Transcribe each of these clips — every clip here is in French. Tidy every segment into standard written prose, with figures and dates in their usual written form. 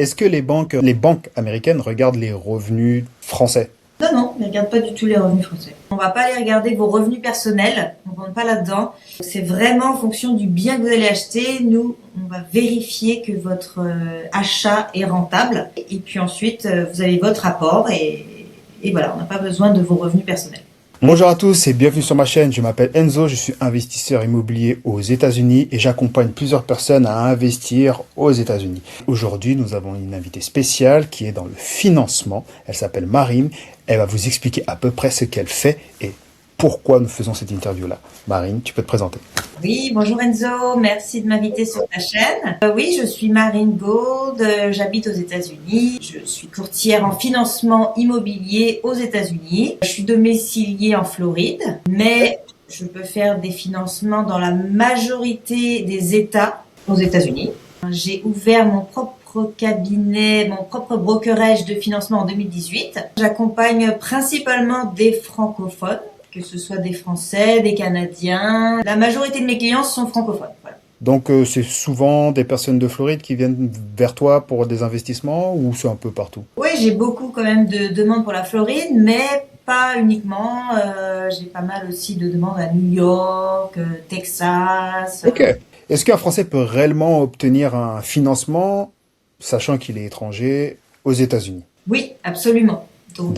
Est-ce que les banques américaines regardent les revenus français? Non, non, ils ne regardent pas du tout les revenus français. On ne va pas aller regarder vos revenus personnels, on ne rentre pas là-dedans. C'est vraiment en fonction du bien que vous allez acheter. Nous, on va vérifier que votre achat est rentable. Et puis ensuite, vous avez votre rapport et voilà, on n'a pas besoin de vos revenus personnels. Bonjour à tous et bienvenue sur ma chaîne. Je m'appelle Enzo, je suis investisseur immobilier aux États-Unis et j'accompagne plusieurs personnes à investir aux États-Unis. Aujourd'hui, nous avons une invitée spéciale qui est dans le financement. Elle s'appelle Marine. Elle va vous expliquer à peu près ce qu'elle fait et pourquoi nous faisons cette interview-là. Marine, tu peux te présenter. Oui, bonjour Enzo, merci de m'inviter sur ta chaîne. Oui, je suis Marine Gould, j'habite aux États-Unis. Je suis courtière en financement immobilier aux États-Unis. Je suis domiciliée en Floride, mais je peux faire des financements dans la majorité des États aux États-Unis. J'ai ouvert mon propre cabinet, mon propre brokerage de financement en 2018. J'accompagne principalement des francophones, que ce soit des Français, des Canadiens. La majorité de mes clients sont francophones. Voilà. Donc c'est souvent des personnes de Floride qui viennent vers toi pour des investissements ou c'est un peu partout? Oui, j'ai beaucoup quand même de demandes pour la Floride, mais pas uniquement. J'ai pas mal aussi de demandes à New York, Texas. Ok. Est-ce qu'un Français peut réellement obtenir un financement, sachant qu'il est étranger, aux États-Unis? Oui, absolument. Donc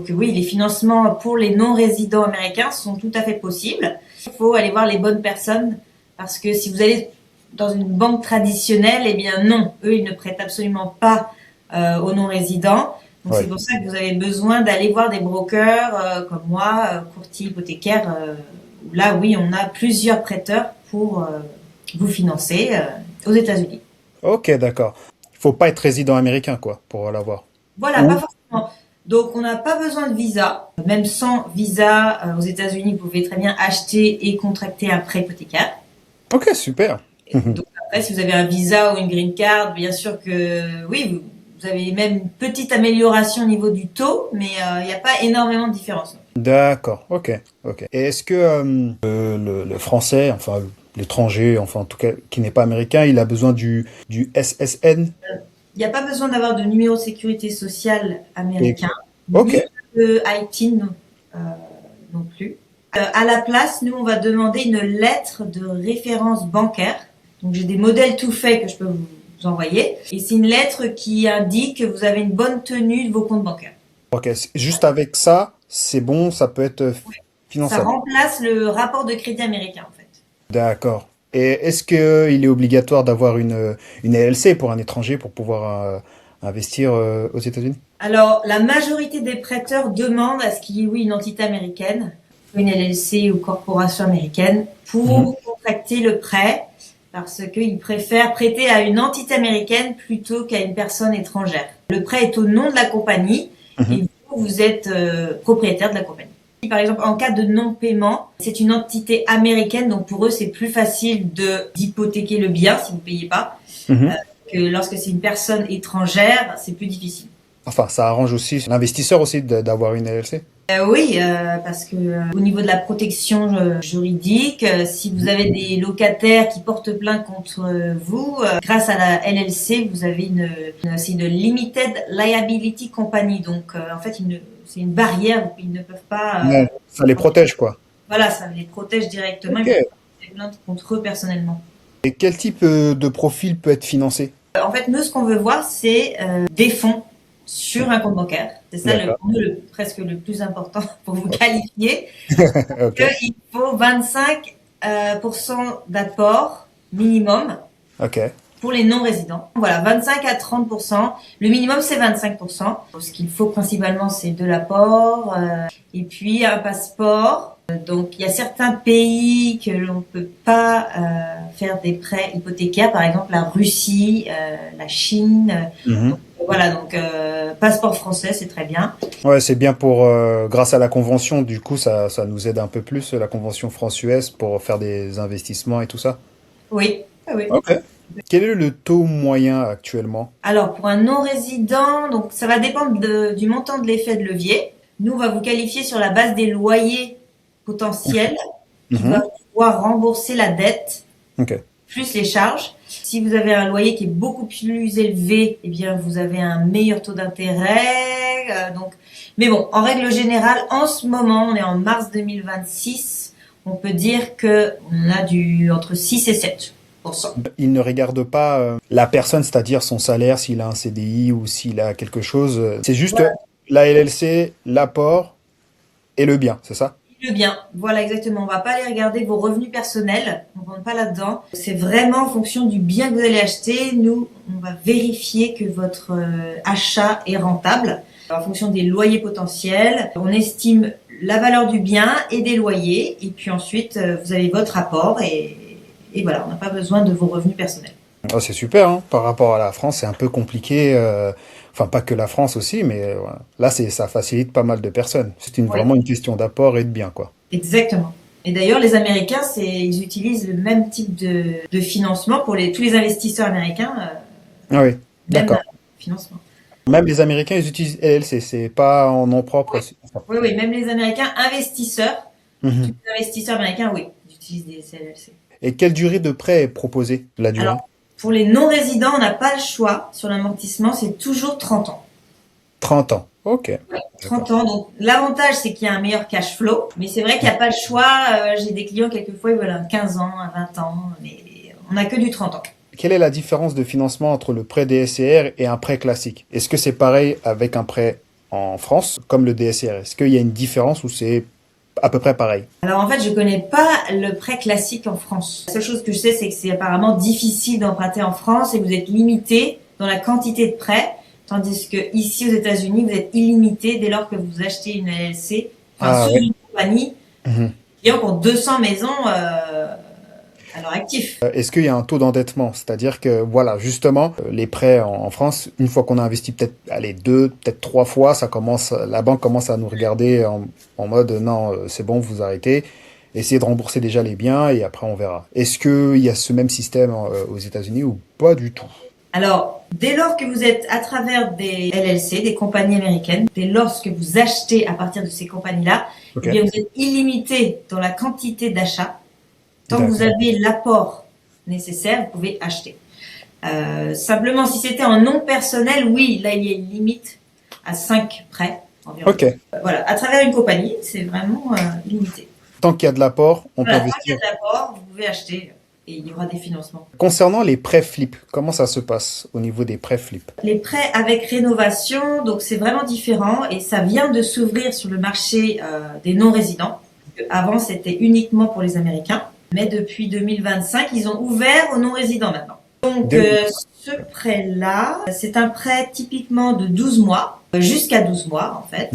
oui, les financements pour les non-résidents américains sont tout à fait possibles. Il faut aller voir les bonnes personnes parce que si vous allez dans une banque traditionnelle, eh bien non, eux, ils ne prêtent absolument pas aux non-résidents. Donc Ouais. c'est pour ça que vous avez besoin d'aller voir des brokers comme moi, courtier hypothécaire, où là, oui, on a plusieurs prêteurs pour vous financer aux États-Unis. Ok, d'accord. Il faut pas être résident américain, quoi, pour l'avoir. Voilà, pas forcément. Donc, on n'a pas besoin de visa. Même sans visa, aux États-Unis, vous pouvez très bien acheter et contracter un prêt hypothécaire. Ok, super. Donc, après, si vous avez un visa ou une green card, bien sûr que oui, vous avez même une petite amélioration au niveau du taux, mais il n'y a pas énormément de différence. D'accord, ok, ok. Et est-ce que le français, enfin l'étranger, enfin en tout cas qui n'est pas américain, il a besoin du SSN? Il n'y a pas besoin d'avoir de numéro de sécurité sociale américain, Ok, ni de ITIN non plus. À la place, nous, on va demander une lettre de référence bancaire. Donc, j'ai des modèles tout faits que je peux vous envoyer. Et c'est une lettre qui indique que vous avez une bonne tenue de vos comptes bancaires. ok. Juste avec ça, c'est bon, ça peut être Ça finançable. remplace le rapport de crédit américain, en fait. D'accord. Et est-ce que il est obligatoire d'avoir une LLC pour un étranger pour pouvoir investir aux États-Unis? Alors, la majorité des prêteurs demandent à ce qu'il y ait, oui, une entité américaine, une LLC ou corporation américaine, pour contracter le prêt, parce qu'ils préfèrent prêter à une entité américaine plutôt qu'à une personne étrangère. Le prêt est au nom de la compagnie et vous êtes propriétaire de la compagnie. Par exemple, en cas de non-paiement, c'est une entité américaine, donc pour eux, c'est plus facile d'hypothéquer le bien si vous ne payez pas, Mhm. que lorsque c'est une personne étrangère, c'est plus difficile. Enfin, ça arrange aussi l'investisseur aussi d'avoir une LLC. Oui, parce que au niveau de la protection juridique, si vous avez des locataires qui portent plainte contre vous, grâce à la LLC, vous avez c'est une Limited Liability Company. Donc, en fait, c'est une barrière, ils ne peuvent pas. Ouais, ça les protège, quoi. Voilà, ça les protège directement. Ils Ok. peuvent porter plainte contre eux personnellement. Et quel type de profil peut être financé? En fait, nous, ce qu'on veut voir, c'est des fonds sur un compte bancaire. C'est ça D'accord. pour nous, presque le plus important pour vous qualifier. Ok. Il faut 25 d'apport minimum Ok. pour les non-résidents. Voilà, 25 à 30%. Le minimum, c'est 25%. Ce qu'il faut principalement, c'est de l'apport et puis un passeport. Donc, il y a certains pays que l'on peut pas faire des prêts hypothécaires, par exemple la Russie, la Chine. Mhm. Voilà, donc passeport français, c'est très bien. Ouais, c'est bien pour, grâce à la convention, du coup, ça nous aide un peu plus, la convention France-US, pour faire des investissements et tout ça. Oui, ah oui. Ok. Quel est le taux moyen actuellement? Alors, pour un non-résident, donc ça va dépendre du montant de l'effet de levier. Nous, on va vous qualifier sur la base des loyers potentiels qui Mhm. va pouvoir rembourser la dette Ok. plus les charges. Si vous avez un loyer qui est beaucoup plus élevé, eh bien vous avez un meilleur taux d'intérêt. Mais bon, en règle générale, en ce moment, on est en mars 2026, on peut dire que on a entre 6 et 7%. Il ne regarde pas la personne, c'est-à-dire son salaire, s'il a un CDI ou s'il a quelque chose. C'est juste la LLC, l'apport et le bien, c'est ça? Le bien, voilà exactement. On va pas aller regarder vos revenus personnels, on rentre pas là-dedans. C'est vraiment en fonction du bien que vous allez acheter. Nous, on va vérifier que votre achat est rentable. En fonction des loyers potentiels, on estime la valeur du bien et des loyers. Et puis ensuite, vous avez votre apport et voilà, on n'a pas besoin de vos revenus personnels. Ah, c'est super, hein. Par rapport à la France, c'est un peu compliqué. Enfin, pas que la France aussi, mais voilà. Là, ça facilite pas mal de personnes. C'est vraiment une question d'apport et de bien, quoi. Exactement. Et d'ailleurs, les Américains, ils utilisent le même type de financement pour tous les investisseurs américains. Ah oui, d'accord. Financement. Même les Américains, ils utilisent LLC, c'est pas en nom propre. Oui, même les Américains investisseurs, tous les investisseurs américains, oui, ils utilisent des LLC. Et quelle durée de prêt est proposée, la durée? Alors, pour les non-résidents, on n'a pas le choix sur l'amortissement, c'est toujours 30 ans. 30 ans, ok. Ouais, 30 ans, donc l'avantage c'est qu'il y a un meilleur cash flow, mais c'est vrai qu'il n'y a pas le choix. J'ai des clients, quelquefois, ils veulent un 15 ans, un 20 ans, mais on n'a que du 30 ans. Quelle est la différence de financement entre le prêt DSCR et un prêt classique? Est-ce que c'est pareil avec un prêt en France, comme le DSCR? Est-ce qu'il y a une différence ou c'est à peu près pareil? Alors en fait, je connais pas le prêt classique en France. La seule chose que je sais, c'est que c'est apparemment difficile d'emprunter en France et vous êtes limité dans la quantité de prêts, tandis que ici aux États-Unis, vous êtes illimité dès lors que vous achetez une LLC, sur une compagnie qui a encore 200 maisons à leur actif. Est-ce qu'il y a un taux d'endettement? C'est-à-dire que, voilà, justement, les prêts en France, une fois qu'on a investi peut-être, allez, 2, peut-être 3 fois, la banque commence à nous regarder en mode, non, c'est bon, vous arrêtez, essayez de rembourser déjà les biens et après on verra. Est-ce qu'il y a ce même système aux États-Unis ou pas du tout? Alors, dès lors que vous êtes à travers des LLC, des compagnies américaines, dès lors que vous achetez à partir de ces compagnies-là, eh bien, vous êtes illimité dans la quantité d'achats. Tant que vous avez l'apport nécessaire, vous pouvez acheter. Simplement, si c'était en nom personnel, oui, là, il y a une limite à 5 prêts environ. Voilà, à travers une compagnie, c'est vraiment limité. Tant qu'il y a de l'apport, on peut investir. Tant qu'il y a de l'apport, vous pouvez acheter et il y aura des financements. Concernant les prêts flip, comment ça se passe au niveau des prêts flip? Les prêts avec rénovation, donc c'est vraiment différent et ça vient de s'ouvrir sur le marché des non-résidents. Avant, c'était uniquement pour les Américains. Mais depuis 2025, ils ont ouvert aux non-résidents maintenant. Donc, ce prêt-là, c'est un prêt typiquement de 12 mois, jusqu'à 12 mois en fait.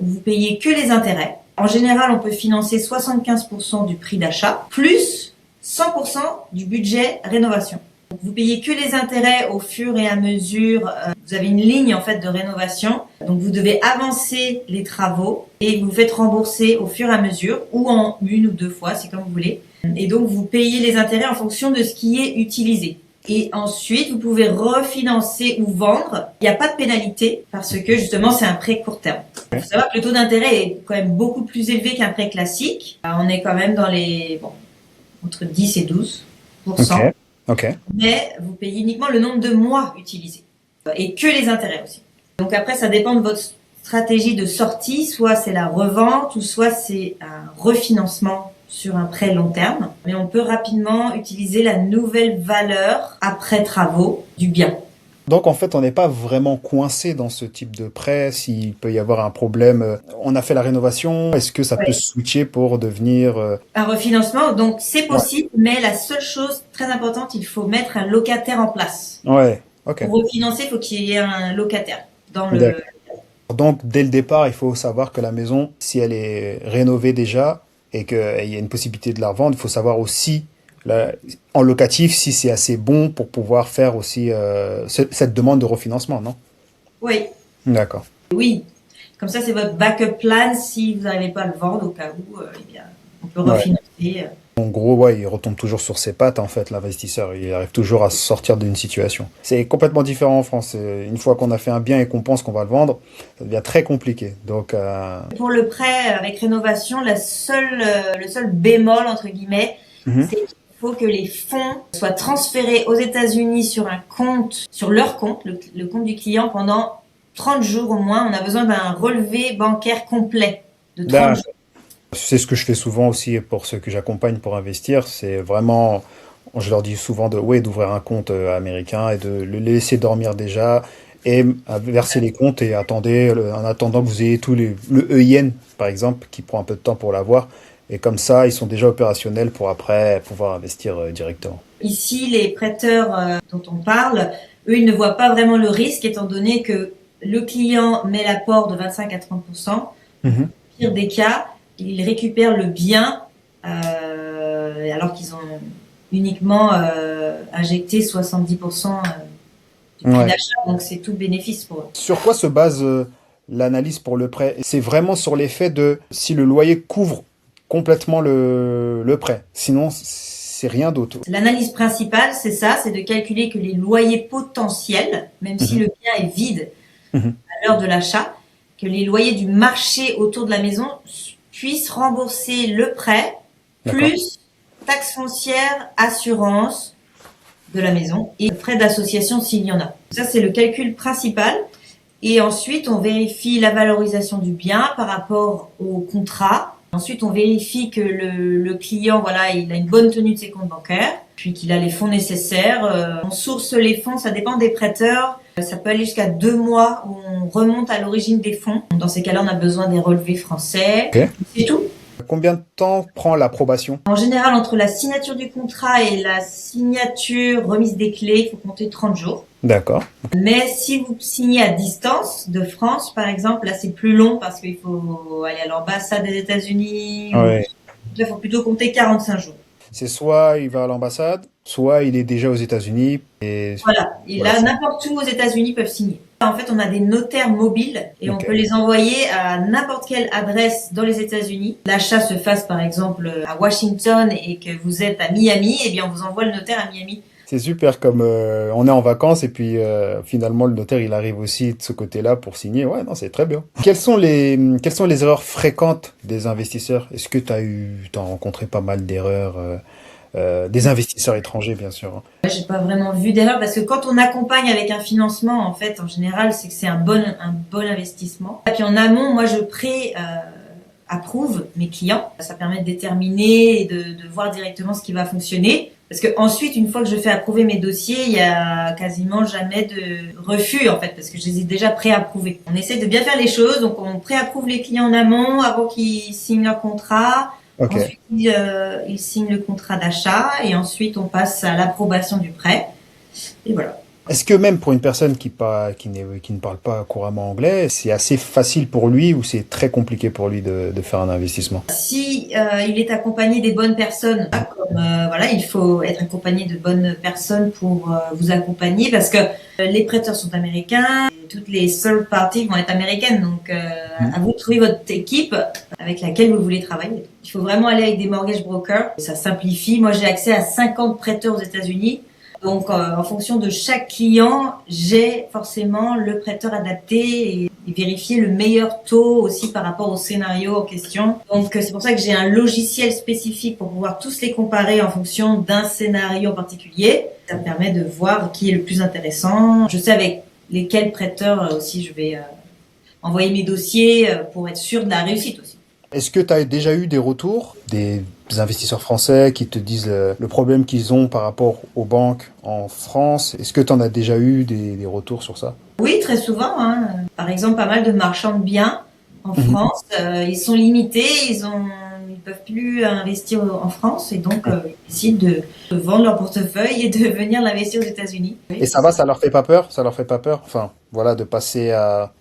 Vous payez que les intérêts. En général, on peut financer 75% du prix d'achat, plus 100% du budget rénovation. Donc, vous payez que les intérêts au fur et à mesure. Vous avez une ligne en fait de rénovation. Donc, vous devez avancer les travaux et vous faites rembourser au fur et à mesure ou en 1 ou 2 fois, c'est comme vous voulez. Et donc, vous payez les intérêts en fonction de ce qui est utilisé. Et ensuite, vous pouvez refinancer ou vendre. Il n'y a pas de pénalité parce que justement, c'est un prêt court terme. Il faut savoir que le taux d'intérêt est quand même beaucoup plus élevé qu'un prêt classique. On est quand même dans entre 10 et 12%. Mais vous payez uniquement le nombre de mois utilisés. Et que les intérêts aussi. Donc après, ça dépend de votre stratégie de sortie. Soit c'est la revente ou soit c'est un refinancement sur un prêt long terme, mais on peut rapidement utiliser la nouvelle valeur après travaux du bien. Donc en fait, on n'est pas vraiment coincé dans ce type de prêt. S'il peut y avoir un problème, on a fait la rénovation, est-ce que ça peut switcher pour devenir... Un refinancement, donc c'est possible, mais la seule chose très importante, il faut mettre un locataire en place. Pour refinancer, il faut qu'il y ait un locataire dans le... Donc dès le départ, il faut savoir que la maison, si elle est rénovée déjà, et qu'il y a une possibilité de la revendre, il faut savoir aussi, en locatif, si c'est assez bon pour pouvoir faire aussi cette demande de refinancement, non? Oui. D'accord. Oui. Comme ça, c'est votre backup plan si vous n'arrivez pas à le vendre au cas où, on peut refinancer. En gros, il retombe toujours sur ses pattes, en fait, l'investisseur. Il arrive toujours à sortir d'une situation. C'est complètement différent en France. Une fois qu'on a fait un bien et qu'on pense qu'on va le vendre, ça devient très compliqué. Donc, pour le prêt avec rénovation, le seul bémol, entre guillemets, c'est qu'il faut que les fonds soient transférés aux États-Unis sur un compte, sur leur compte, le compte du client pendant 30 jours au moins. On a besoin d'un relevé bancaire complet de 30 jours. C'est ce que je fais souvent aussi pour ceux que j'accompagne pour investir. C'est vraiment, je leur dis souvent d'ouvrir un compte américain et de le laisser dormir déjà et verser les comptes et en attendant que vous ayez le EIN, par exemple, qui prend un peu de temps pour l'avoir. Et comme ça, ils sont déjà opérationnels pour après pouvoir investir directement. Ici, les prêteurs dont on parle, eux, ils ne voient pas vraiment le risque étant donné que le client met l'apport de 25 à 30%. Mhm. Au pire des cas, ils récupèrent le bien alors qu'ils ont uniquement injecté 70% du prix d'achat. Donc, c'est tout bénéfice pour eux. Sur quoi se base l'analyse pour le prêt? C'est vraiment sur l'effet de si le loyer couvre complètement le prêt. Sinon, c'est rien d'autre. L'analyse principale, c'est ça, c'est de calculer que les loyers potentiels, même si le bien est vide à l'heure de l'achat, que les loyers du marché autour de la maison puissent rembourser le prêt, plus taxes foncières, assurance de la maison et frais d'association s'il y en a. Ça, c'est le calcul principal. Et ensuite, on vérifie la valorisation du bien par rapport au contrat. Ensuite, on vérifie que le client, il a une bonne tenue de ses comptes bancaires, puis qu'il a les fonds nécessaires. On source les fonds, ça dépend des prêteurs. Ça peut aller jusqu'à 2 mois où on remonte à l'origine des fonds. Dans ces cas-là, on a besoin des relevés français. Okay. C'est tout. Combien de temps prend l'approbation? En général, entre la signature du contrat et la signature remise des clés, il faut compter 30 jours. D'accord. Mais si vous signez à distance de France, par exemple, là c'est plus long parce qu'il faut aller à l'ambassade des États-Unis. Ouais. Il faut plutôt compter 45 jours. C'est soit il va à l'ambassade, soit il est déjà aux États-Unis. Voilà. Et là, n'importe où aux États-Unis peuvent signer. En fait, on a des notaires mobiles et on peut les envoyer à n'importe quelle adresse dans les États-Unis. L'achat se fasse par exemple à Washington et que vous êtes à Miami, eh bien on vous envoie le notaire à Miami. C'est super comme on est en vacances et puis finalement le notaire il arrive aussi de ce côté-là pour signer. Ouais, non, c'est très bien. Quelles sont les erreurs fréquentes des investisseurs? Est-ce que t'as rencontré pas mal d'erreurs des investisseurs étrangers, bien sûr. J'ai pas vraiment vu d'erreur parce que quand on accompagne avec un financement, en fait, en général, c'est que c'est un bon investissement. Et puis en amont, moi, je approuve mes clients. Ça permet de déterminer et de voir directement ce qui va fonctionner. Parce que ensuite, une fois que je fais approuver mes dossiers, il y a quasiment jamais de refus, en fait, parce que je les ai déjà pré-approuvés. On essaie de bien faire les choses, donc on pré-approuve les clients en amont avant qu'ils signent leur contrat. Okay. Ensuite, ils signent le contrat d'achat et ensuite on passe à l'approbation du prêt. Et voilà. Est-ce que même pour une personne qui ne parle pas couramment anglais, c'est assez facile pour lui ou c'est très compliqué pour lui de faire un investissement? Si il est accompagné des bonnes personnes, il faut être accompagné de bonnes personnes pour vous accompagner parce que les prêteurs sont américains, et toutes les third parties vont être américaines, donc à vous de trouver votre équipe avec laquelle vous voulez travailler. Il faut vraiment aller avec des mortgage brokers, ça simplifie. Moi, j'ai accès à 50 prêteurs aux États-Unis. Donc, en fonction de chaque client, j'ai forcément le prêteur adapté et vérifier le meilleur taux aussi par rapport au scénario en question. Donc, c'est pour ça que j'ai un logiciel spécifique pour pouvoir tous les comparer en fonction d'un scénario en particulier. Ça me permet de voir qui est le plus intéressant. Je sais avec lesquels prêteurs aussi je vais envoyer mes dossiers pour être sûr de la réussite aussi. Est-ce que tu as déjà eu des retours des investisseurs français qui te disent le problème qu'ils ont par rapport aux banques en France? Est-ce que tu en as déjà eu des retours sur ça? Oui, très souvent. Par exemple, pas mal de marchands de biens en France, ils sont limités, ils peuvent plus investir en France et donc ils décident de vendre leur portefeuille et de venir l'investir aux États-Unis. Et ça leur fait pas peur? Ça leur fait pas peur? Enfin, voilà, de passer à...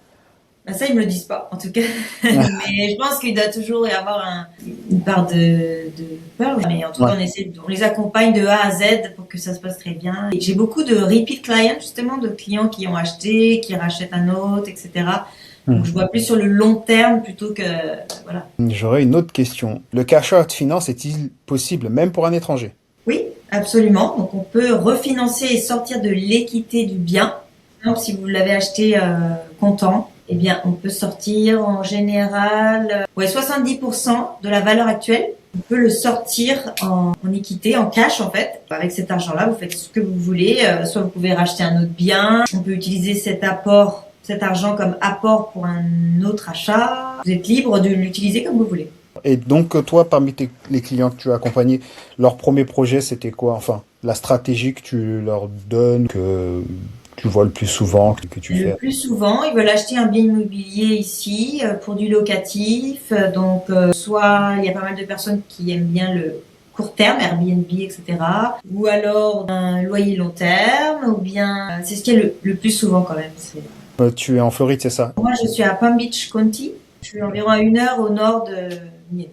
Ça, ils me le disent pas, en tout cas. Mais je pense qu'il doit toujours y avoir une part de peur. Mais en tout cas, on les accompagne de A à Z pour que ça se passe très bien. Et j'ai beaucoup de repeat clients, justement, de clients qui ont acheté, qui rachètent un autre, etc. Donc, je vois plus sur le long terme plutôt que, voilà. J'aurais une autre question. Le cash out finance est-il possible, même pour un étranger? Oui, absolument. Donc, on peut refinancer et sortir de l'équité du bien. Par exemple, si vous l'avez acheté comptant, eh bien, on peut sortir en général 70% de la valeur actuelle on peut le sortir en équité, en cash en fait. Avec cet argent-là, vous faites ce que vous voulez. Soit vous pouvez racheter un autre bien. On peut utiliser cet argent comme apport pour un autre achat. Vous êtes libre de l'utiliser comme vous voulez. Et donc, toi, parmi les clients que tu as accompagnés, leur premier projet, c'était quoi? Enfin, la stratégie que tu leur donnes, que tu vois le plus souvent, que tu Le fais. plus souvent, ils veulent acheter un bien immobilier ici pour du locatif. Donc, soit il y a pas mal de personnes qui aiment bien le court terme, Airbnb, etc. Ou alors un loyer long terme, ou bien c'est ce qui est le plus souvent quand même. Tu es en Floride, c'est ça? Moi, je suis à Palm Beach County. Je suis environ à 1 heure au nord de Miami.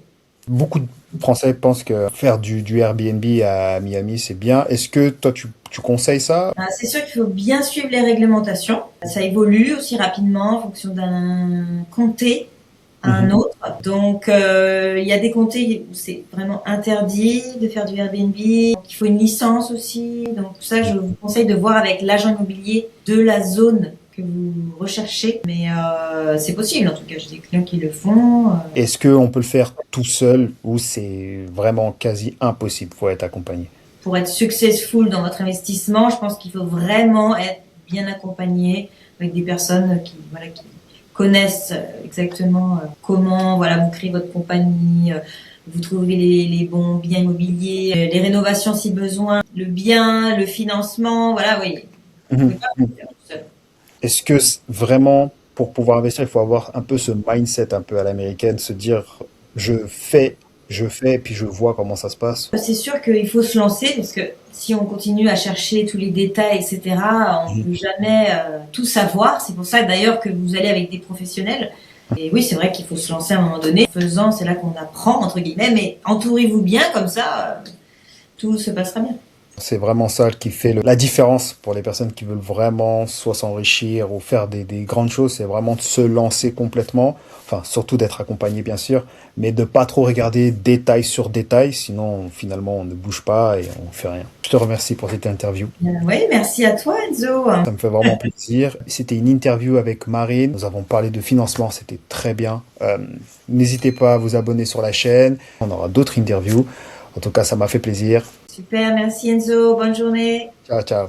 Beaucoup de Français pensent que faire du Airbnb à Miami, c'est bien. Est-ce que toi, tu conseilles ça? C'est sûr qu'il faut bien suivre les réglementations. Ça évolue aussi rapidement en fonction d'un comté à un Mhm. autre. Donc, il y a des comtés où c'est vraiment interdit de faire du Airbnb. Donc, il faut une licence aussi. Donc, tout ça, je vous conseille de voir avec l'agent immobilier de la zone que vous recherchez. Mais c'est possible, en tout cas. J'ai des clients qui le font. Est-ce qu'on peut le faire tout seul ou c'est vraiment quasi impossible? Faut être accompagné. Pour être successful dans votre investissement, je pense qu'il faut vraiment être bien accompagné avec des personnes qui connaissent exactement comment vous créez votre compagnie, vous trouvez les bons biens immobiliers, les rénovations si besoin, le bien, le financement, voilà, oui. Vous Mhm. pouvez pas le faire tout seul. Est-ce que vraiment, pour pouvoir investir, il faut avoir un peu ce mindset un peu à l'américaine, se dire je fais, puis je vois comment ça se passe. C'est sûr qu'il faut se lancer parce que si on continue à chercher tous les détails, etc., on Mhm. peut jamais tout savoir. C'est pour ça d'ailleurs que vous allez avec des professionnels. Et oui, c'est vrai qu'il faut se lancer à un moment donné. Faisant, c'est là qu'on apprend, entre guillemets, mais entourez-vous bien, comme ça, tout se passera bien. C'est vraiment ça qui fait la différence pour les personnes qui veulent vraiment soit s'enrichir ou faire des grandes choses. C'est vraiment de se lancer complètement. Enfin, surtout d'être accompagné, bien sûr, mais de pas trop regarder détail sur détail. Sinon, finalement, on ne bouge pas et on fait rien. Je te remercie pour cette interview. Oui, merci à toi, Enzo. Ça me fait vraiment plaisir. C'était une interview avec Marine. Nous avons parlé de financement. C'était très bien. N'hésitez pas à vous abonner sur la chaîne. On aura d'autres interviews. En tout cas, ça m'a fait plaisir. Super, merci Enzo. Bonne journée. Ciao, ciao.